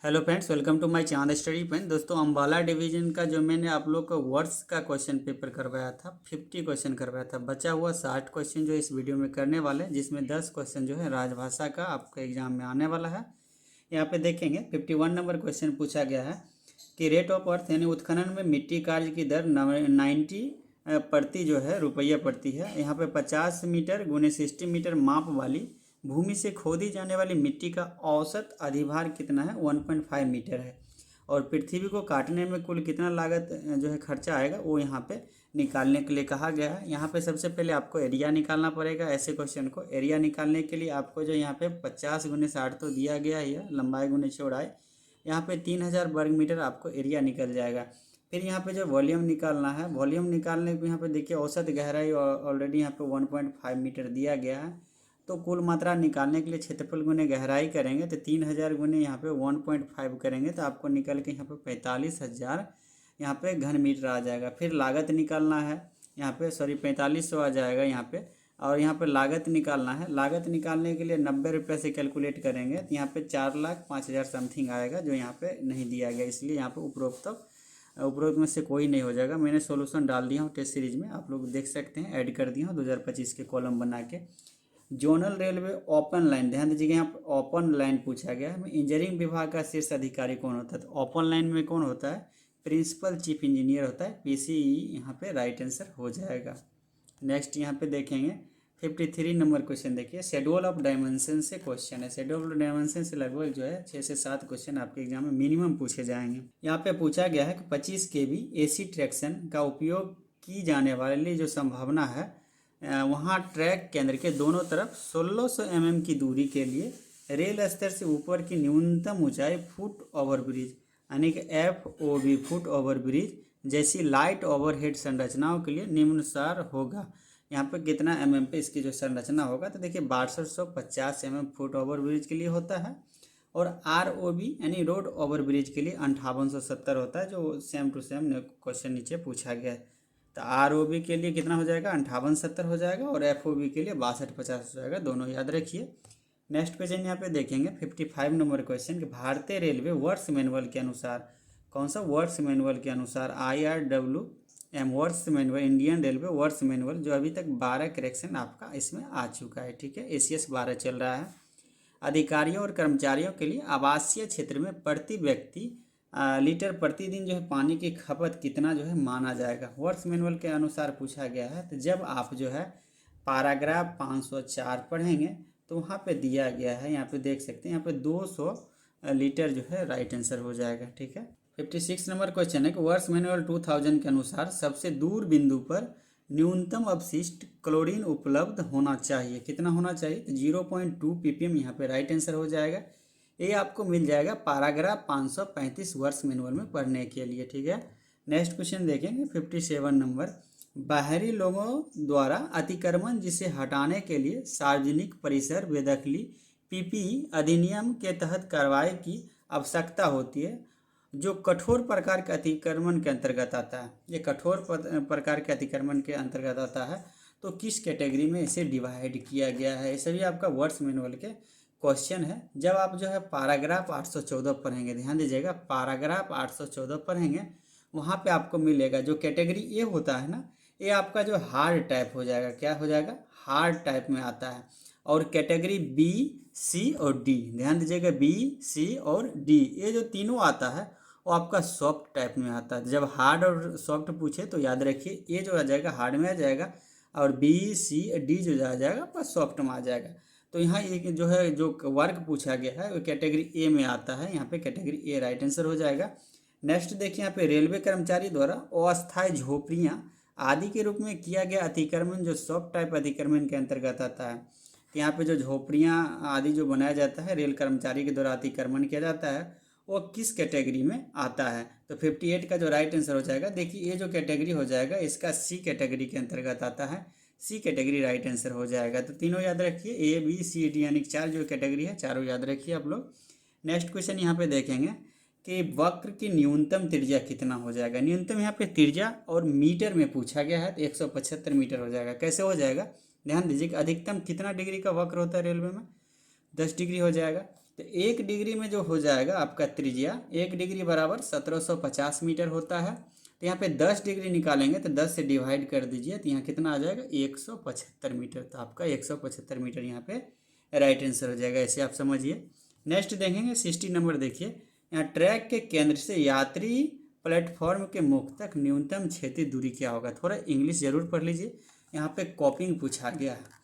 Hello friends, welcome to my Chand study point. दोस्तों, Ambala division का जो मैंने आप लोग को वर्ड्स का क्वेश्चन पेपर करवाया था, 50 क्वेश्चन करवाया था। बचा हुआ 60 क्वेश्चन जो इस वीडियो में करने वाले हैं, जिसमें 10 क्वेश्चन जो है राजभाषा का आपके एग्जाम में आने वाला है। यहाँ पे देखेंगे 51 नंबर क्वेश्चन पूछा गया है कि रेट ऑफ अर्थ यानी उत्खनन में मिट्टी कार्य की दर 90 प्रति जो है रुपया प्रति है। यहाँ पे 50 मीटर गुने 60 मीटर माप वाली भूमि से खोदी जाने वाली मिट्टी का औसत अधिभार कितना है, 1.5 मीटर है। और पृथ्वी को काटने में कुल कितना लागत जो है खर्चा आएगा, वो यहाँ पे निकालने के लिए कहा गया है। यहाँ पे सबसे पहले आपको एरिया निकालना पड़ेगा। ऐसे क्वेश्चन को एरिया निकालने के लिए आपको जो यहाँ पे 50 गुने 60 तो दिया गया ही है, लंबाई गुने चौड़ाई, यहाँ पे 3000 वर्ग मीटर आपको एरिया निकल जाएगा। फिर यहाँ पे जो वॉल्यूम निकालना है, वॉल्यूम निकालने को यहाँ पे देखिए औसत गहराई ऑलरेडी यहाँ पे 1.5 मीटर दिया गया है। तो कुल मात्रा निकालने के लिए क्षेत्रफल गुने गहराई करेंगे तो 3000 गुने यहाँ पे 1.5 करेंगे तो आपको निकल के यहाँ पे 45,000 यहाँ पे घन मीटर आ जाएगा। फिर लागत निकालना है, यहाँ पे 4500 आ जाएगा यहाँ पे। और यहाँ पे लागत निकालना है, लागत निकालने के लिए 90 रुपये से कैलकुलेट करेंगे तो यहाँ पे 4,05,000 समथिंग आएगा, जो यहाँ पे नहीं दिया गया, इसलिए यहाँ पे उपरोक्त में से कोई नहीं हो जाएगा। मैंने सॉल्यूशन डाल दिया हूँ टेस्ट सीरीज में, आप लोग देख सकते हैं, ऐड कर दिया हूँ 2025 के कॉलम बना के। जोनल रेलवे ओपन लाइन, ध्यान दीजिएगा यहाँ पर ओपन लाइन पूछा गया है। इंजीनियरिंग विभाग का शीर्ष अधिकारी कौन होता है, तो ओपन लाइन में कौन होता है, प्रिंसिपल चीफ इंजीनियर होता है, पीसीई यहाँ पे राइट आंसर हो जाएगा। नेक्स्ट यहाँ पे देखेंगे 53 नंबर क्वेश्चन देखिए, शेड्यूल ऑफ डायमेंशन से क्वेश्चन है। शेड्यूल ऑफ डायमेंशन से लगभग जो है 6 से 7 क्वेश्चन आपके एग्जाम में मिनिमम पूछे जाएंगे। यहाँ पे पूछा गया है कि 25 kV AC ट्रैक्शन का उपयोग की जाने वाली जो संभावना है, वहाँ ट्रैक केंद्र के दोनों तरफ 1600 mm की दूरी के लिए रेल स्तर से ऊपर की न्यूनतम ऊंचाई फुट ओवर ब्रिज यानी कि FOB फुट ओवर ब्रिज जैसी लाइट ओवरहेड संरचनाओं के लिए निम्नानुसार होगा। यहाँ पे कितना mm पे इसकी जो संरचना होगा, तो देखिए 6250 mm फुट ओवर ब्रिज के लिए होता है। और ROB यानी रोड ओवर ब्रिज के लिए 5870 होता है, जो सेम टू सेम क्वेश्चन नीचे पूछा गया है। तो ROB के लिए कितना हो जाएगा, 5870 हो जाएगा, और FOB के लिए 6250 हो जाएगा, दोनों याद रखिए। नेक्स्ट क्वेश्चन यहाँ पे देखेंगे 55 नंबर क्वेश्चन कि भारतीय रेलवे वर्ष मैनुअल के अनुसार, कौन सा वर्ष मैनुअल के अनुसार, IRWM वर्ष मैनुअल, इंडियन रेलवे वर्ष मैनुअल, जो अभी तक 12 करेक्शन आपका इसमें आ चुका है, ठीक है, ACS 12 चल रहा है। अधिकारियों और कर्मचारियों के लिए आवासीय क्षेत्र में प्रति व्यक्ति लीटर प्रतिदिन जो है पानी की खपत कितना जो है माना जाएगा, वर्ष मैनुअल के अनुसार पूछा गया है। तो जब आप जो है पैराग्राफ 504 पढ़ेंगे तो वहाँ पे दिया गया है, यहाँ पे देख सकते हैं, यहाँ पे 200 लीटर जो है राइट आंसर हो जाएगा, ठीक है। 56 नंबर क्वेश्चन है कि वर्ष मैनुअल 2000 के अनुसार सबसे दूर बिंदु पर न्यूनतम अपशिष्ट क्लोरीन उपलब्ध होना चाहिए, कितना होना चाहिए, तो 0.2 ppm यहाँ पे राइट आंसर हो जाएगा। ये आपको मिल जाएगा पैराग्राफ 535 वर्ष मैनुअल में पढ़ने के लिए, ठीक है। नेक्स्ट क्वेश्चन देखेंगे 57 नंबर, बाहरी लोगों द्वारा अतिक्रमण जिसे हटाने के लिए सार्वजनिक परिसर बेदखली PPE अधिनियम के तहत कार्रवाई की आवश्यकता होती है, जो कठोर प्रकार के अतिक्रमण के अंतर्गत आता है। ये कठोर प्रकार के अतिक्रमण के अंतर्गत आता है, तो किस कैटेगरी में इसे डिवाइड किया गया है, ये सभी आपका वर्ष मैनुअल के क्वेश्चन है। जब आप जो है पैराग्राफ 814 पढ़ेंगे, ध्यान दीजिएगा, पैराग्राफ 814 पढ़ेंगे, वहाँ पे आपको मिलेगा जो कैटेगरी ए होता है ना, ये आपका जो हार्ड टाइप हो जाएगा, क्या हो जाएगा, हार्ड टाइप में आता है। और कैटेगरी B, C और D, ध्यान दीजिएगा, B, C और D, ये जो तीनों आता है वो आपका सॉफ्ट टाइप में आता है। जब हार्ड और सॉफ्ट पूछे तो याद रखिए, ये जो आ जाएगा हार्ड में आ जाएगा, और B, C, D जो आ जाएगा आपका सॉफ्ट में आ जाएगा। तो यहाँ एक जो है जो वर्क पूछा गया है वो कैटेगरी ए में आता है, यहाँ पे कैटेगरी ए राइट आंसर हो जाएगा। नेक्स्ट देखिए यहाँ पे रेलवे कर्मचारी द्वारा अस्थायी झोपड़ियाँ आदि के रूप में किया गया अतिक्रमण जो सॉफ्ट टाइप अतिक्रमण के अंतर्गत आता है। तो यहाँ पे जो झोपड़ियाँ आदि जो बनाया जाता है रेल कर्मचारी के द्वारा अतिक्रमण किया जाता है, वो किस कैटेगरी में आता है, तो 58 का जो राइट आंसर हो जाएगा, देखिए ये जो कैटेगरी हो जाएगा इसका C कैटेगरी के अंतर्गत आता है, C कैटेगरी राइट आंसर हो जाएगा। तो तीनों याद रखिए, A, B, C, D यानी 4 जो कैटेगरी है, चारों याद रखिए आप लोग। नेक्स्ट क्वेश्चन यहाँ पे देखेंगे कि वक्र की न्यूनतम त्रिज्या कितना हो जाएगा। न्यूनतम यहाँ पे त्रिज्या और मीटर में पूछा गया है, तो 175 मीटर हो जाएगा। कैसे हो जाएगा, ध्यान दीजिए, अधिकतम कितना डिग्री का वक्र होता है रेलवे में, 10 डिग्री हो जाएगा। तो 1 डिग्री में जो हो जाएगा आपका त्रिज्या, 1 डिग्री बराबर 1750 मीटर होता है। तो यहाँ पे 10 डिग्री निकालेंगे तो 10 से डिवाइड कर दीजिए, तो यहाँ कितना आ जाएगा 175 मीटर। तो आपका 175 मीटर यहाँ पे राइट आंसर हो जाएगा, ऐसे आप समझिए। नेक्स्ट देखेंगे 60 नंबर, देखिए यहाँ ट्रैक के केंद्र से यात्री प्लेटफॉर्म के मुख तक न्यूनतम क्षैतिज दूरी क्या होगा। थोड़ा इंग्लिश जरूर पढ़ लीजिए, यहाँ पे कॉपिंग पूछा गया है।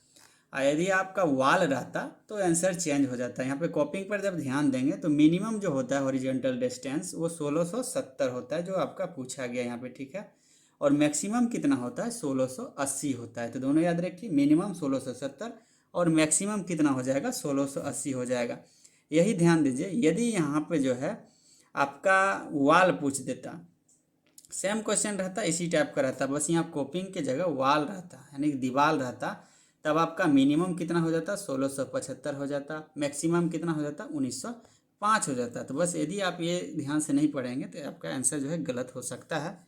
यदि आपका वाल रहता तो आंसर चेंज हो जाता है। यहाँ पे कॉपिंग पर जब ध्यान देंगे तो मिनिमम जो होता है हॉरिजॉन्टल डिस्टेंस वो 1670 होता है, जो आपका पूछा गया यहाँ पे, ठीक है। और मैक्सिमम कितना होता है 1680 होता है। तो दोनों याद रखिए, मिनिमम 1670 और मैक्सिमम कितना हो जाएगा 1680 हो जाएगा। यही ध्यान दीजिए, यदि यहाँ पे जो है आपका वाल पूछ देता, सेम क्वेश्चन रहता इसी टाइप का रहता, बस यहाँ कॉपिंग के जगह वाल रहता यानी दीवार रहता, तब आपका मिनिमम कितना हो जाता 1675 हो जाता, मैक्सिमम कितना हो जाता 1905 हो जाता। तो बस यदि आप ये ध्यान से नहीं पढ़ेंगे तो आपका आंसर जो है गलत हो सकता है।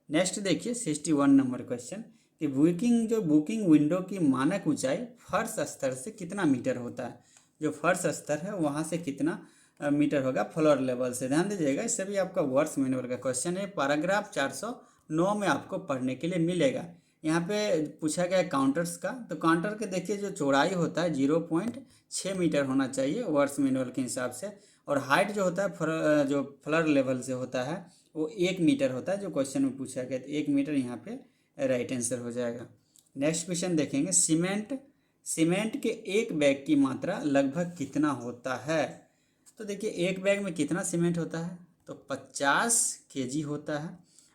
नेक्स्ट देखिए 61 नंबर क्वेश्चन कि बुकिंग विंडो की मानक ऊंचाई फर्श स्तर से कितना मीटर होता है। जो फर्श स्तर है वहाँ से कितना मीटर होगा फ्लोर लेवल से। ध्यान दीजिएगा, इससे भी आपका वर्ड्स मैनुअल का क्वेश्चन है, पैराग्राफ 409 में आपको पढ़ने के लिए मिलेगा। यहाँ पे पूछा गया काउंटर्स का, तो काउंटर के देखिए जो चौड़ाई होता है 0.6 मीटर होना चाहिए वर्ड्स मैनुअल के हिसाब से, और हाइट जो होता है जो फ्लोर लेवल से होता है वो 1 मीटर होता है, जो क्वेश्चन में पूछा गया। तो 1 मीटर यहाँ पे राइट आंसर हो जाएगा। नेक्स्ट क्वेश्चन देखेंगे, सीमेंट के एक बैग की मात्रा लगभग कितना होता है। तो देखिए एक बैग में कितना सीमेंट होता है, तो 50 केजी होता है।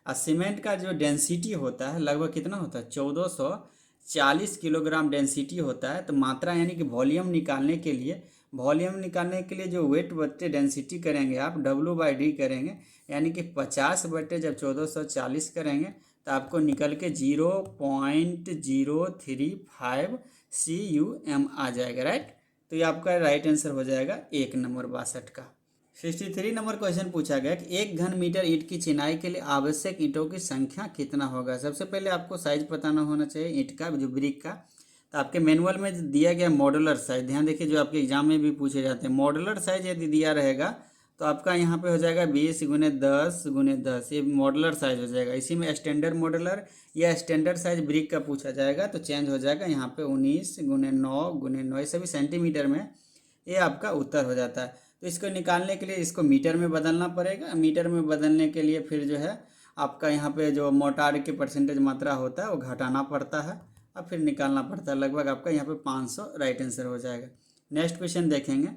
और सीमेंट का जो डेंसिटी होता है लगभग कितना होता है 1440 किलोग्राम डेंसिटी होता है। तो मात्रा यानी कि वॉल्यूम निकालने के लिए जो वेट बट्टे डेंसिटी करेंगे आप W/D करेंगे, यानी कि 50 बट्टे जब 1440 करेंगे तो आपको निकल के 0.035 CUM आ जाएगा, राइट। तो ये आपका राइट आंसर हो जाएगा 1 नंबर 62 का। 63 नंबर क्वेश्चन पूछा गया कि 1 घन मीटर ईंट की चिनाई के लिए आवश्यक ईंटों की संख्या कितना होगा। सबसे पहले आपको साइज पता ना होना चाहिए ईंट का, जो ब्रिक का। तो आपके मैनुअल में दिया गया मॉडुलर साइज, ध्यान देखिए जो आपके एग्जाम में भी पूछे जाते हैं, मॉडुलर साइज यदि दिया रहेगा तो आपका यहाँ पे हो जाएगा 20x10x10, ये मॉडुलर साइज हो जाएगा। इसी में स्टैंडर्ड मॉडुलर या स्टैंडर्ड साइज ब्रिक का पूछा जाएगा तो चेंज हो जाएगा, यहाँ पे 19x9x9, ये सभी सेंटीमीटर में, ये आपका उत्तर हो जाता है। तो इसको निकालने के लिए इसको मीटर में बदलना पड़ेगा। मीटर में बदलने के लिए फिर जो है आपका यहाँ पे जो मोटार के परसेंटेज मात्रा होता है वो घटाना पड़ता है और फिर निकालना पड़ता है। लगभग आपका यहाँ पे 500 राइट आंसर हो जाएगा। नेक्स्ट क्वेश्चन देखेंगे,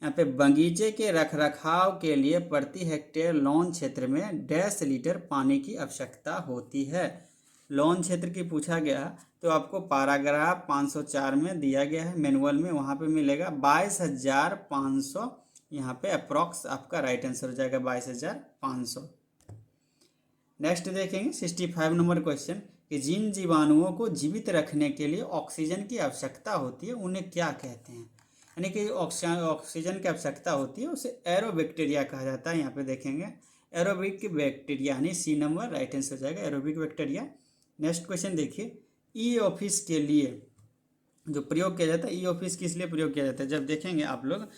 यहाँ पे बगीचे के रखरखाव के लिए प्रति हेक्टेयर लॉन क्षेत्र में 1.5 लीटर पानी की आवश्यकता होती है। लॉन क्षेत्र की पूछा गया तो आपको पैराग्राफ 504 में दिया गया है मैनुअल में, वहाँ पे मिलेगा 22,500, यहाँ पे अप्रॉक्स आपका राइट आंसर हो जाएगा 22,500। नेक्स्ट देखेंगे 65 नंबर क्वेश्चन कि जिन जीवाणुओं को जीवित रखने के लिए ऑक्सीजन की आवश्यकता होती है उन्हें क्या कहते हैं। यानी कि ऑक्सीजन की आवश्यकता होती है उसे एरोबैक्टीरिया कहा जाता है। यहाँ पे देखेंगे एरोबिक बैक्टीरिया, यानी सी नंबर राइट आंसर हो जाएगा एरोबिक बैक्टीरिया। नेक्स्ट क्वेश्चन देखिए, ई ऑफिस के लिए जो प्रयोग किया जाता है, ई ऑफिस किस लिए प्रयोग किया जाता है। जब देखेंगे आप लोग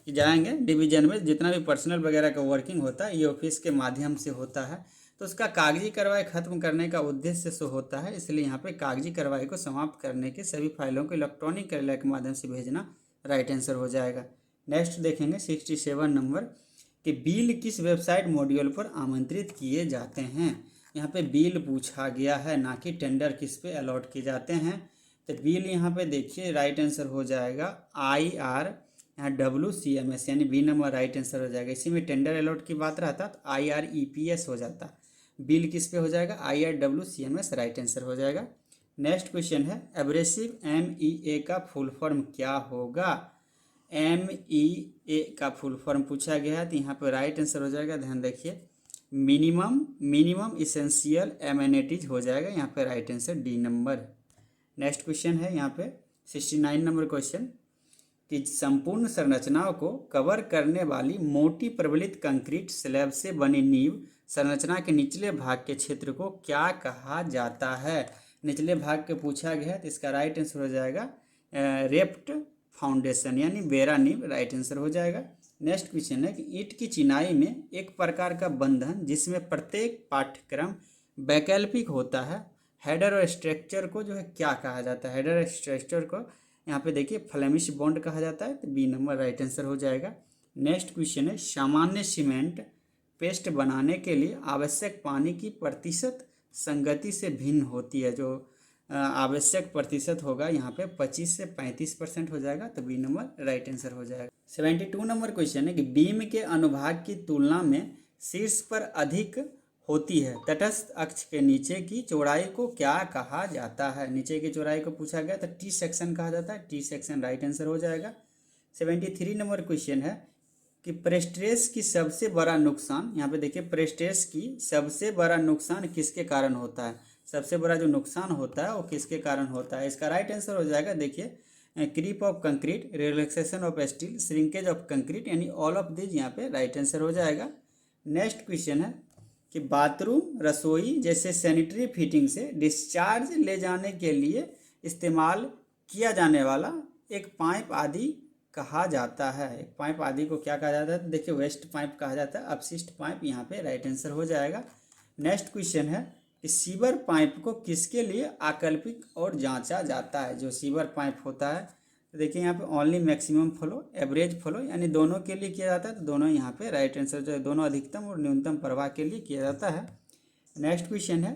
जाएंगे डिवीजन में, जितना भी पर्सनल वगैरह का वर्किंग होता है ई ऑफिस के माध्यम से होता है, तो उसका कागजी कार्रवाई खत्म करने का उद्देश्य से होता है। इसलिए यहाँ पे कागजी कार्रवाई को समाप्त करने के सभी फाइलों को इलेक्ट्रॉनिक कार्यालय के माध्यम से भेजना राइट आंसर हो जाएगा। नेक्स्ट देखेंगे 67 नंबर कि बिल किस वेबसाइट मॉड्यूल पर आमंत्रित किए जाते हैं। यहाँ पे बिल पूछा गया है, ना कि टेंडर किस पे अलॉट किए जाते हैं। तो बिल यहाँ पे देखिए राइट आंसर हो जाएगा IR, यहाँ WCMS, यानी बी नंबर राइट आंसर हो जाएगा। इसी में टेंडर अलॉट की बात रहता तो IREPS हो जाता, बिल किस पे हो जाएगा IRWCMS राइट आंसर हो जाएगा। नेक्स्ट क्वेश्चन है एब्रेसिव MEA का फुल फॉर्म क्या होगा। MEA का फुल फॉर्म पूछा गया है तो यहाँ पे राइट आंसर हो जाएगा, ध्यान देखिए मिनिमम इसेंशियल एमेनिटीज हो जाएगा, यहाँ पे right answer D number. Next question है यहाँ पे 69 नंबर क्वेश्चन कि संपूर्ण संरचनाओं को कवर करने वाली मोटी प्रबलित कंक्रीट स्लैब से बनी नींव संरचना के निचले भाग के क्षेत्र को क्या कहा जाता है। निचले भाग के पूछा गया है तो इसका राइट आंसर हो जाएगा रेफ्ट फाउंडेशन, यानी बेरा नींव राइट आंसर हो जाएगा। नेक्स्ट क्वेश्चन है कि ईंट की चिनाई में एक प्रकार का बंधन जिसमें प्रत्येक पाठ्यक्रम वैकल्पिक होता है, हेडर और स्ट्रक्चर को जो है क्या कहा जाता है? हेडर और स्ट्रक्चर को यहाँ पे देखिए फ्लेमिश बॉन्ड कहा जाता है, तो बी नंबर राइट आंसर हो जाएगा। नेक्स्ट क्वेश्चन है सामान्य सीमेंट पेस्ट बनाने के लिए आवश्यक पानी की प्रतिशत संगति से भिन्न होती है। जो आवश्यक प्रतिशत होगा यहाँ पे 25 से 35% हो जाएगा, तो बी नंबर राइट आंसर हो जाएगा। 72 नंबर क्वेश्चन है कि बीम के अनुभाग की तुलना में शीर्ष पर अधिक होती है तटस्थ अक्ष के नीचे की चौड़ाई को क्या कहा जाता है? नीचे की चौड़ाई को पूछा गया तो टी सेक्शन कहा जाता है, टी सेक्शन राइट आंसर हो जाएगा। 73 नंबर क्वेश्चन है कि प्रेस्ट्रेस की सबसे बड़ा नुकसान, यहाँ पे देखिए प्रेस्ट्रेस की सबसे बड़ा नुकसान किसके कारण होता है? सबसे बड़ा जो नुकसान होता है वो किसके कारण होता है? इसका राइट आंसर हो जाएगा देखिए creep of concrete, relaxation of steel, shrinkage of concrete, यानी ऑल ऑफ दिस यहाँ पे राइट आंसर हो जाएगा। नेक्स्ट क्वेश्चन है कि बाथरूम, रसोई जैसे सैनिटरी फिटिंग से डिस्चार्ज ले जाने के लिए इस्तेमाल किया जाने वाला एक पाइप आदि कहा जाता है। एक पाइप आदि को क्या कहा जाता है? तो देखिए वेस्ट पाइप कहा जाता है, अपशिष्ट पाइप यहाँ पे राइट आंसर हो जाएगा। नेक्स्ट क्वेश्चन है कि सीवर पाइप को किसके लिए आकल्पिक और जांचा जाता है? जो सीवर पाइप होता है तो देखिए यहाँ पे only maximum flow, average flow, यानी दोनों के लिए किया जाता है, तो दोनों यहाँ पे राइट आंसर जो है, दोनों अधिकतम और न्यूनतम प्रवाह के लिए किया जाता है। नेक्स्ट क्वेश्चन है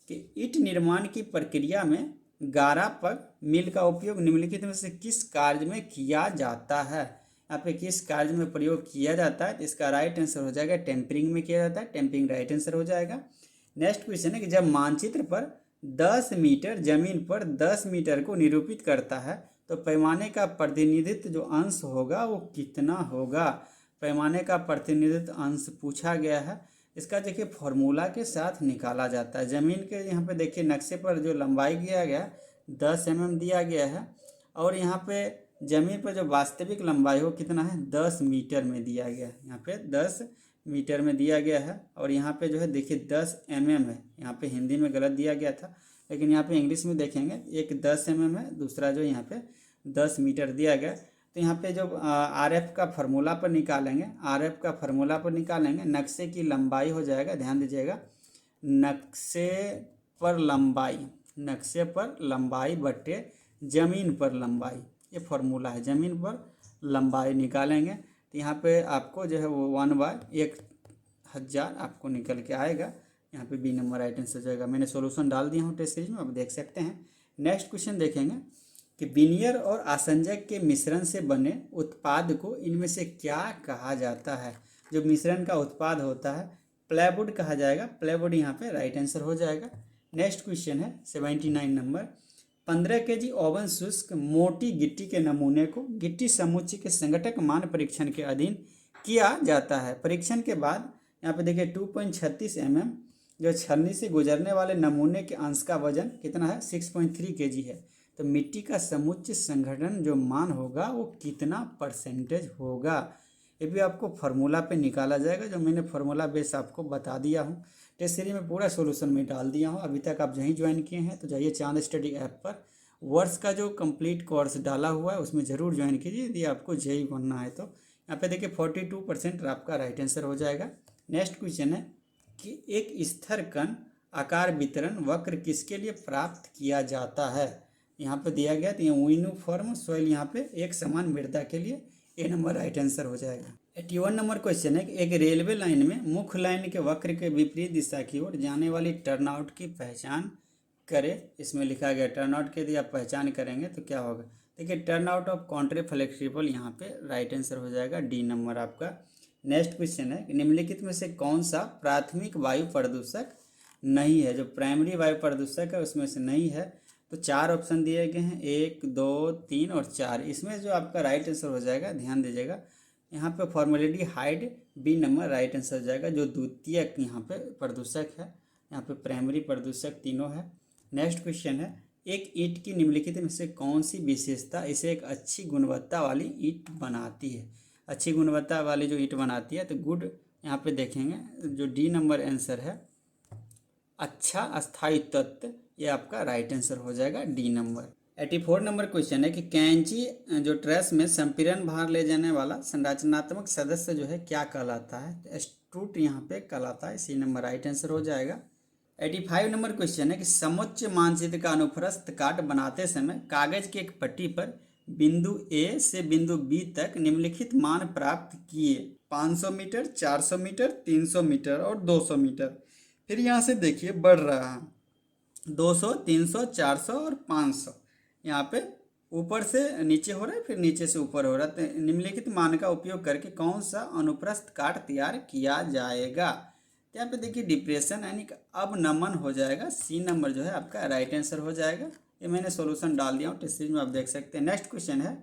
कि ईंट निर्माण की प्रक्रिया में गारा पग मिल का उपयोग निम्नलिखित में से किस कार्य में किया जाता है? यहाँ पे किस कार्य में प्रयोग किया जाता है? तो इसका राइट आंसर हो जाएगा टेम्परिंग में किया जाता है, टेम्परिंग राइट आंसर हो जाएगा। नेक्स्ट क्वेश्चन है कि जब मानचित्र पर 10 मीटर जमीन पर 10 मीटर को निरूपित करता है तो पैमाने का प्रतिनिधित्व जो अंश होगा वो कितना होगा? पैमाने का प्रतिनिधित्व अंश पूछा गया है। इसका देखिए फॉर्मूला के साथ निकाला जाता है। ज़मीन के यहाँ पे देखिए नक्शे पर जो लंबाई दिया गया 10 mm दिया गया है, और यहाँ पे ज़मीन पर जो वास्तविक लंबाई हो कितना है? 10 मीटर में दिया गया है। यहाँ पे 10 मीटर में दिया गया है, और यहाँ पे जो है देखिए 10 mm है। यहाँ पे हिंदी में गलत दिया गया था, लेकिन यहाँ पे इंग्लिश में देखेंगे एक 10 mm है, दूसरा जो यहाँ पे 10 मीटर दिया गया। तो यहाँ पे जो RF का फार्मूला पर निकालेंगे, RF का फार्मूला पर निकालेंगे, नक्शे की लंबाई हो जाएगा, ध्यान दीजिएगा, नक्शे पर लंबाई बट्टे ज़मीन पर लंबाई, ये फार्मूला है। ज़मीन पर लंबाई निकालेंगे तो यहाँ पे आपको जो है वो 1/1000 आपको निकल के आएगा। यहाँ पे बी नंबर राइट आंसर हो जाएगा। मैंने सॉल्यूशन डाल दिया हूँ टेस्ट सीरीज में, अब देख सकते हैं। नेक्स्ट क्वेश्चन देखेंगे कि विनियर और आसंजक के मिश्रण से बने उत्पाद को इनमें से क्या कहा जाता है? जो मिश्रण का उत्पाद होता है प्लाईवुड कहा जाएगा, प्लाईवुड यहाँ पे राइट आंसर हो जाएगा। नेक्स्ट क्वेश्चन है 79 नंबर, 15 kg ओवन शुष्क मोटी गिट्टी के नमूने को गिट्टी समुच्चय के संघटक मान परीक्षण के अधीन किया जाता है। परीक्षण के बाद यहाँ पे देखिए 2.36 mm जो छलनी से गुजरने वाले नमूने के अंश का वजन कितना है? 6.3 kg है। तो मिट्टी का समुच्चय संघटन जो मान होगा वो कितना परसेंटेज होगा? ये भी आपको फार्मूला पे निकाला जाएगा, जो मैंने फार्मूला बेस आपको बता दिया हूँ। टेस्ट सीरीज में पूरा सॉल्यूशन में डाल दिया हूँ। अभी तक आप यहीं ज्वाइन किए हैं तो जाइए चांद स्टडी ऐप पर, वर्ष का जो कंप्लीट कोर्स डाला हुआ है उसमें ज़रूर ज्वाइन कीजिए यदि आपको जेईई बनना है। तो यहाँ पे देखिए 42% आपका राइट आंसर हो जाएगा। नेक्स्ट क्वेश्चन है कि एक स्थिर कण आकार वितरण वक्र किसके लिए प्राप्त किया जाता है? यहाँ पे दिया गया, तो ये यूनिफॉर्म सॉइल यहाँ पे एक समान मृदा के लिए ए नंबर राइट आंसर हो जाएगा। 81 नंबर क्वेश्चन है कि एक रेलवे लाइन में मुख्य लाइन के वक्र के विपरीत दिशा की ओर जाने वाली टर्नआउट की पहचान करें। इसमें लिखा गया टर्नआउट की यदि आप पहचान करेंगे तो क्या होगा? देखिए टर्नआउट ऑफ कॉन्ट्री फ्लेक्सिबल यहाँ पे राइट आंसर हो जाएगा, डी नंबर आपका। नेक्स्ट क्वेश्चन है कि निम्नलिखित में से कौन सा प्राथमिक वायु प्रदूषक नहीं है? जो प्राइमरी वायु प्रदूषक है उसमें से नहीं है। तो 4 ऑप्शन दिए गए हैं, 1, 2, 3 और 4। इसमें जो आपका राइट आंसर हो जाएगा, ध्यान दीजिएगा, यहाँ पे फॉर्मेलिडिहाइड बी नंबर राइट आंसर हो जाएगा, जो द्वितीयक यहाँ पे प्रदूषक है। यहाँ पे प्राइमरी प्रदूषक तीनों है। नेक्स्ट क्वेश्चन है, एक ईंट की निम्नलिखित में से कौन सी विशेषता इसे एक अच्छी गुणवत्ता वाली ईंट बनाती है? अच्छी गुणवत्ता वाली जो ईंट बनाती है, तो गुड यहाँ पे देखेंगे जो डी नंबर आंसर है, अच्छा अस्थायी तत्व, ये आपका राइट आंसर हो जाएगा, डी नंबर। 84 नंबर क्वेश्चन है कि कैंची जो ट्रेस में संपीड़न भार ले जाने वाला संरचनात्मक सदस्य जो है क्या कहलाता है? स्ट्रूट यहाँ पे कहलाता है। सी नंबर राइट आंसर हो जाएगा। 85 नंबर क्वेश्चन है कि समुच्च मानचित्र का अनुप्रस्थ काट बनाते समय कागज की एक पट्टी पर बिंदु ए से बिंदु बी तक निम्नलिखित मान प्राप्त किए। 500 मीटर, 400 मीटर, 300 मीटर और 200 मीटर। फिर यहाँ से देखिए बढ़ रहा है 200, 300, 400 और 500। यहाँ पे ऊपर से नीचे हो रहा है, फिर नीचे से ऊपर हो रहा है। तो निम्नलिखित मान का उपयोग करके कौन सा अनुप्रस्थ काट तैयार किया जाएगा? तो यहाँ पे देखिए डिप्रेशन यानी कि अब नमन हो जाएगा। सी नंबर जो है आपका राइट आंसर हो जाएगा। ये मैंने सॉल्यूशन डाल दिया हूँ टेस्ट सीरीज में, आप देख सकते हैं। नेक्स्ट क्वेश्चन है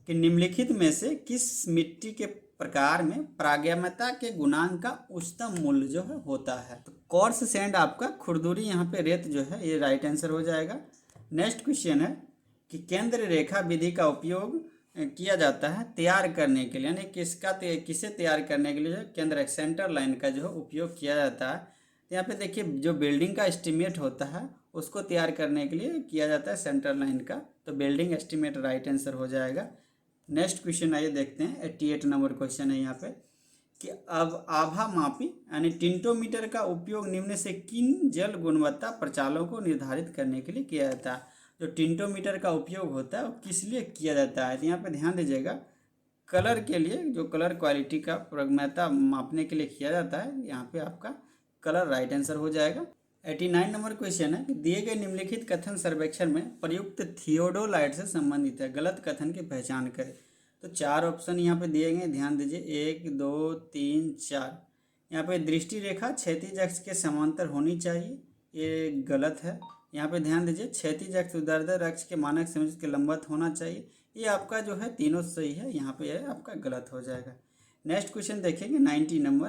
कि निम्नलिखित में से किस मिट्टी के प्रकार में प्रागम्यता के गुणांक का उच्चतम मूल्य जो है होता है? तो कोर्स सैंड आपका खुरदुरी यहाँ पे रेत जो है ये राइट आंसर हो जाएगा। नेक्स्ट क्वेश्चन है कि केंद्र रेखा विधि का उपयोग किया जाता है तैयार करने के लिए, यानी किसे तैयार करने के लिए जो केंद्र सेंटर लाइन का जो उपयोग किया जाता है। तो यहाँ पे देखिए जो बिल्डिंग का एस्टिमेट होता है उसको तैयार करने के लिए किया जाता है सेंटर लाइन का। तो बिल्डिंग एस्टिमेट राइट आंसर हो जाएगा। नेक्स्ट क्वेश्चन आइए देखते हैं। 88 नंबर क्वेश्चन है यहाँ पे कि अब आभा मापी यानी टिंटोमीटर का उपयोग निम्न से किन जल गुणवत्ता प्रचालों को निर्धारित करने के लिए किया जाता है? जो टिंटोमीटर का उपयोग होता है वो किस लिए किया जाता है? तो यहाँ पे ध्यान दीजिएगा, कलर के लिए, जो कलर क्वालिटी का प्रगम्यता मापने के लिए किया जाता है। यहाँ पे आपका कलर राइट आंसर हो जाएगा। 89 नंबर क्वेश्चन है कि दिए गए निम्नलिखित कथन सर्वेक्षण में प्रयुक्त थियोडोलाइट से संबंधित है, गलत कथन की पहचान करें। तो 4 ऑप्शन यहाँ पे दिए गए, ध्यान दीजिए 1, 2, 3, 4। यहाँ पे दृष्टि रेखा क्षैतिज अक्ष के समांतर होनी चाहिए, ये गलत है। यहाँ पे ध्यान दीजिए क्षैतिज अक्ष ऊर्ध्वाधर अक्ष के मानक समूह के लंबवत होना चाहिए, ये आपका जो है तीनों सही है, यहाँ पे है आपका गलत हो जाएगा। नेक्स्ट क्वेश्चन देखेंगे 90 नंबर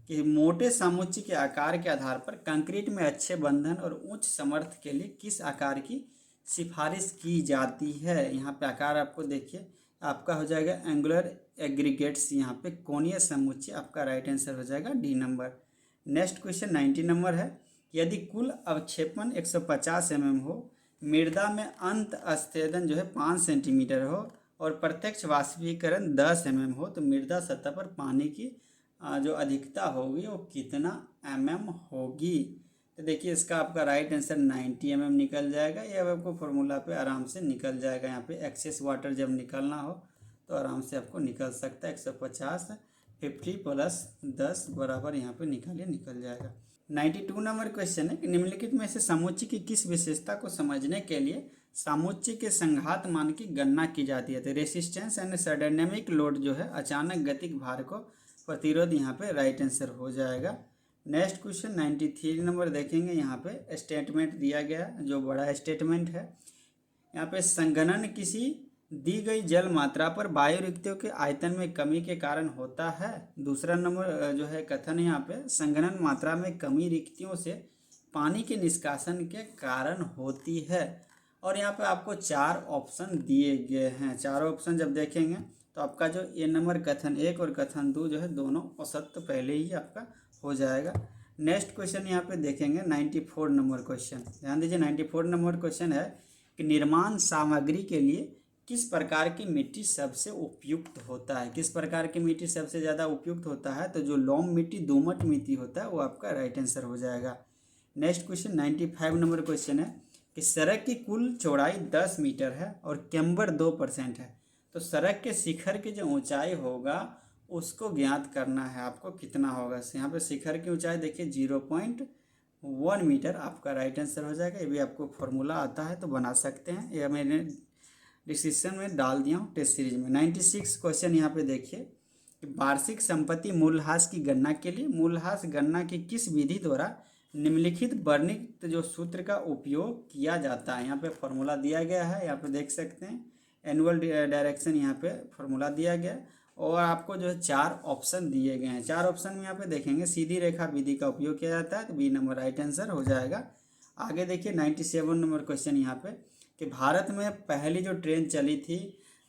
कि मोटे समुच्चय के आकार के आधार पर कंक्रीट में अच्छे बंधन और उच्च समर्थ के लिए किस आकार की सिफारिश की जाती है? यहाँ पे आकार आपको देखिए आपका हो जाएगा एंगुलर एग्रीगेट्स, यहाँ पे कोणीय समुच्चय आपका राइट आंसर हो जाएगा D number. Next question 90 number है यदि कुल अवक्षेपण 150 mm हो, मृदा में अंत अस्तेदन जो है 5 सेंटीमीटर हो और प्रत्यक्ष वाष्पीकरण 10 mm हो, तो मृदा सतह पर पानी की जो अधिकता होगी वो कितना mm होगी? तो देखिए इसका आपका राइट आंसर 90 mm निकल जाएगा। ये आपको फॉर्मूला पे आराम से निकल जाएगा। यहाँ पे एक्सेस वाटर जब निकलना हो तो आराम से आपको निकल सकता है। 150 50 प्लस 10 बराबर यहाँ पे निकालिए, निकल जाएगा। 92 नंबर क्वेश्चन है कि निम्नलिखित में से समुच्चय की किस विशेषता को समझने के लिए समुच्चय के संघात मान की गणना की जाती है? तो रेसिस्टेंस एंड साइडाइनेमिक लोड जो है अचानक गतिक भार को प्रतिरोध, यहाँ पे राइट आंसर हो जाएगा। नेक्स्ट क्वेश्चन 93 नंबर देखेंगे। यहाँ पे स्टेटमेंट दिया गया जो बड़ा स्टेटमेंट है। यहाँ पे संघनन किसी दी गई जल मात्रा पर वायु रिक्तियों के आयतन में कमी के कारण होता है। दूसरा नंबर जो है कथन यहाँ पे संघनन मात्रा में कमी रिक्तियों से पानी के निष्कासन के कारण होती है। और यहाँ पे आपको 4 ऑप्शन दिए गए हैं। 4 ऑप्शन जब देखेंगे तो आपका जो ए नंबर कथन 1 और कथन 2 जो है दोनों असत्य पहले ही आपका हो जाएगा। नेक्स्ट क्वेश्चन यहाँ पे देखेंगे 94 नंबर क्वेश्चन, ध्यान दीजिए। 94 नंबर क्वेश्चन है कि निर्माण सामग्री के लिए किस प्रकार की मिट्टी सबसे उपयुक्त होता है? किस प्रकार की मिट्टी सबसे ज़्यादा उपयुक्त होता है? तो जो लोम मिट्टी, दोमट मिट्टी होता है वो आपका राइट आंसर हो जाएगा। नेक्स्ट क्वेश्चन 95 नंबर क्वेश्चन है कि सड़क की कुल चौड़ाई 10 मीटर है और कैम्बर 2% है, तो सड़क के शिखर की जो ऊंचाई होगा उसको ज्ञात करना है आपको, कितना होगा? यहाँ पे शिखर की ऊंचाई देखिए 0.1 मीटर आपका राइट आंसर हो जाएगा। ये भी आपको फॉर्मूला आता है तो बना सकते हैं, यह मैंने डिस्क्रिप्शन में डाल दिया हूँ टेस्ट सीरीज में। 96 क्वेश्चन यहाँ पे देखिए कि वार्षिक संपत्ति मूल्यह्रास की गणना के लिए मूल्यह्रास गणना की किस विधि द्वारा निम्नलिखित वर्णित जो सूत्र का उपयोग किया जाता है? यहाँ पे फॉर्मूला दिया गया है, यहाँ पे देख सकते हैं एनुअल डायरेक्शन, यहाँ पे फॉर्मूला दिया गया और आपको जो है 4 ऑप्शन दिए गए हैं। 4 ऑप्शन में यहाँ पे देखेंगे सीधी रेखा विधि का उपयोग किया जाता है, तो बी नंबर राइट आंसर हो जाएगा। आगे देखिए 97 नंबर क्वेश्चन यहाँ पे कि भारत में पहली जो ट्रेन चली थी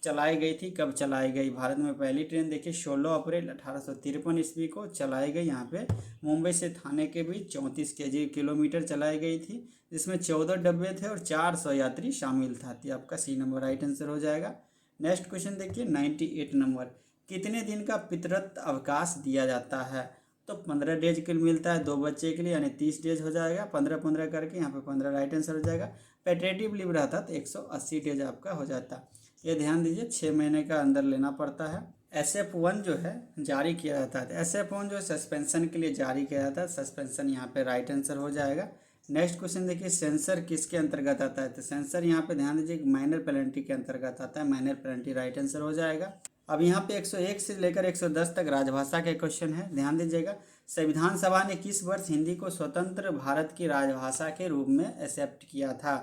चलाई गई थी, कब चलाई गई? भारत में पहली ट्रेन देखिए 16 अप्रैल 1853 ईस्वी को चलाई गई। यहाँ पे मुंबई से थाने के बीच 34 किलोमीटर चलाई गई थी, जिसमें 14 डब्बे थे और 400 यात्री शामिल था। तो आपका सी नंबर राइट आंसर हो जाएगा। नेक्स्ट क्वेश्चन देखिए 98 नंबर, कितने दिन का पितृत्व अवकाश दिया जाता है? तो 15 डेज के लिए मिलता है 2 बच्चे के लिए, यानी 30 डेज हो जाएगा, 15-15 करके, यहाँ पे 15 राइट आंसर हो जाएगा। पैट्रेटिव लीव रहता तो 180 डेज आपका हो जाता। ये ध्यान दीजिए 6 महीने का अंदर लेना पड़ता है। SF1 जो है जारी किया जाता है। SF1 जो है सस्पेंशन के लिए जारी किया जाता है, सस्पेंशन यहाँ पे राइट आंसर हो जाएगा। नेक्स्ट क्वेश्चन देखिए, सेंसर किसके अंतर्गत आता है? तो सेंसर यहाँ पे ध्यान दीजिए माइनर पेनल्टी के अंतर्गत आता है, माइनर पेनल्टी राइट आंसर हो जाएगा। अब यहाँ पे 101 से लेकर 110 तक राजभाषा के क्वेश्चन है, ध्यान दीजिएगा। संविधान सभा ने किस वर्ष हिंदी को स्वतंत्र भारत की राजभाषा के रूप में एक्सेप्ट किया था?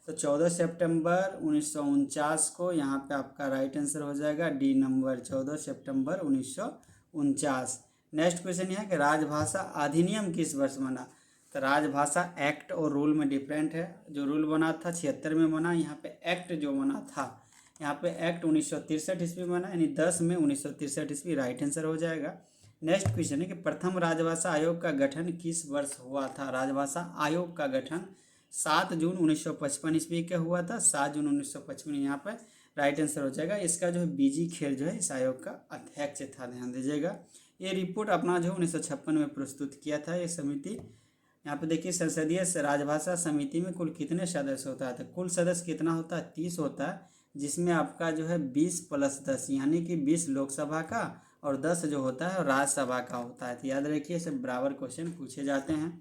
तो 14 सितंबर 1949 को यहाँ पे आपका राइट आंसर हो जाएगा डी नंबर, 14 सितंबर 1949। नेक्स्ट क्वेश्चन यह है कि राजभाषा अधिनियम किस वर्ष बना? तो राजभाषा एक्ट और रूल में डिफरेंट है। जो रूल बना था 76 में बना, यहाँ पे एक्ट जो बना था, यहाँ पे एक्ट 1963 ईस्वी बना, यानी 10 में 1963 ईस्वी राइट आंसर हो जाएगा। नेक्स्ट क्वेश्चन है कि प्रथम राजभाषा आयोग का गठन किस वर्ष हुआ था? राजभाषा आयोग का गठन 7 जून 1955 ईस्वी का हुआ था, 7 जून 1955, यहाँ पर राइट आंसर हो जाएगा। इसका जो है बीजी खेर जो है इस आयोग का अध्यक्ष था, ध्यान दीजिएगा। ये रिपोर्ट अपना जो 1956 में प्रस्तुत किया था ये समिति। यहाँ पे देखिए संसदीय राजभाषा समिति में कुल कितने सदस्य होता है? तो कुल सदस्य कितना होता है? 30 होता है, जिसमें आपका जो है 20 + 10 यानी कि 20 लोकसभा का और 10 जो होता है राज्यसभा का होता है। तो याद रखिए सब बराबर क्वेश्चन पूछे जाते हैं।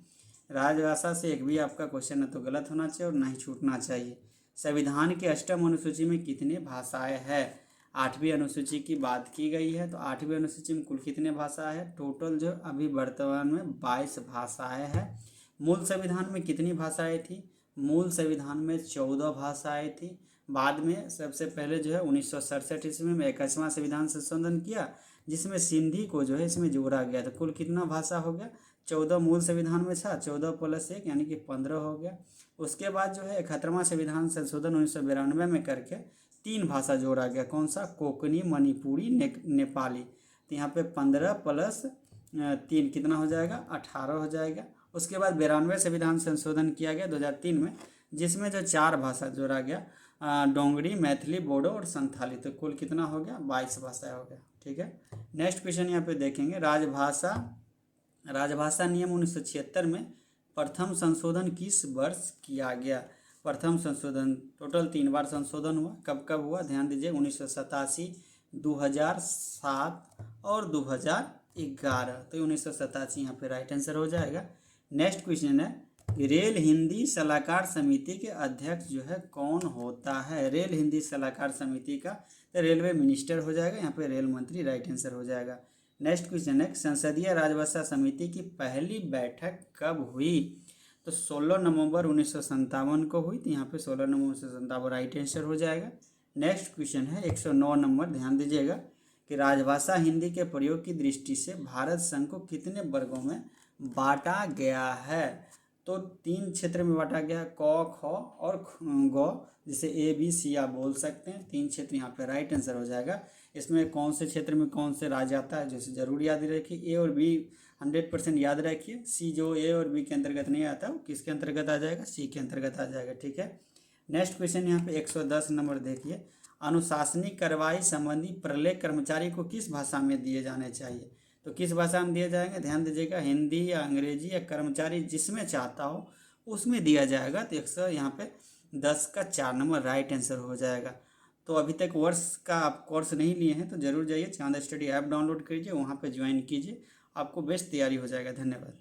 राजभाषा से एक भी आपका क्वेश्चन न तो गलत होना चाहिए और ना ही छूटना चाहिए। संविधान के 8वीं अनुसूची में कितने भाषाएं हैं? 8वीं अनुसूची की बात की गई है, तो 8वीं अनुसूची में कुल कितने भाषा है? टोटल जो अभी वर्तमान में 22 भाषाएं हैं। मूल संविधान में कितनी भाषाएं थी? मूल संविधान में 14 भाषाएं थी। बाद में सबसे पहले जो है 1967 ईस्वी में 21वां संविधान संशोधन किया, जिसमें सिंधी को जो है इसमें जोड़ा गया। तो कुल कितना भाषा हो गया? 14 मूल संविधान में था, 14 + 1 यानी कि 15 हो गया। उसके बाद जो है 71वां संविधान संशोधन 1992 में करके 3 भाषा जोड़ा गया। कौन सा? कोंकणी, मणिपुरी, नेपाली। तो यहाँ पे 15 + 3 कितना हो जाएगा? 18 हो जाएगा। उसके बाद 92वें संविधान संशोधन किया गया 2003 में, जिसमें जो 4 भाषा जोड़ा गया, डोंगरी, मैथिली, बोडो और संथाली। तो कुल कितना हो गया? 22 भाषा हो गया। ठीक है। नेक्स्ट क्वेश्चन यहाँ पे देखेंगे, राजभाषा नियम 1976 में प्रथम संशोधन किस वर्ष किया गया? प्रथम संशोधन टोटल 3 बार संशोधन हुआ। कब कब हुआ? ध्यान दीजिए 1987, 2007 और 2011। तो 1987 यहाँ पे राइट आंसर हो जाएगा। नेक्स्ट क्वेश्चन है, रेल हिंदी सलाहकार समिति के अध्यक्ष जो है कौन होता है? रेल हिंदी सलाहकार समिति का तो रेलवे मिनिस्टर हो जाएगा, यहाँ पे रेल मंत्री राइट आंसर हो जाएगा। नेक्स्ट क्वेश्चन है, संसदीय राजभाषा समिति की पहली बैठक कब हुई? तो 16 नवंबर 1957 को हुई। तो यहाँ पे 16 नवंबर 1957 राइट आंसर हो जाएगा। नेक्स्ट क्वेश्चन है 109 नंबर, ध्यान दीजिएगा कि राजभाषा हिंदी के प्रयोग की दृष्टि से भारत संघ को कितने वर्गों में बांटा गया है? तो 3 क्षेत्र में बांटा गया, क, ख और ग, जिसे ABC आप बोल सकते हैं। 3 क्षेत्र यहाँ पे राइट आंसर हो जाएगा। इसमें कौन से क्षेत्र में कौन से राज्य आता है जैसे जरूर याद रखिए। A और B 100% याद रखिए। C जो A और B के अंतर्गत नहीं आता वो किसके अंतर्गत आ जाएगा? C के अंतर्गत आ जाएगा। ठीक है। नेक्स्ट क्वेश्चन यहाँ पे 110 नंबर देखिए, अनुशासनिक कार्रवाई संबंधी प्रलेख कर्मचारी को किस भाषा में दिए जाने चाहिए? तो किस भाषा में दिए जाएंगे? ध्यान दीजिएगा, हिंदी या अंग्रेजी या कर्मचारी जिसमें चाहता हो उसमें दिया जाएगा। तो 100 यहाँ पे 10 का 4 नंबर राइट आंसर हो जाएगा। तो अभी तक वर्ष का आप कोर्स नहीं लिए हैं तो जरूर जाइए चांद स्टडी ऐप डाउनलोड कीजिए, वहाँ पे ज्वाइन कीजिए, आपको बेस्ट तैयारी हो जाएगा। धन्यवाद।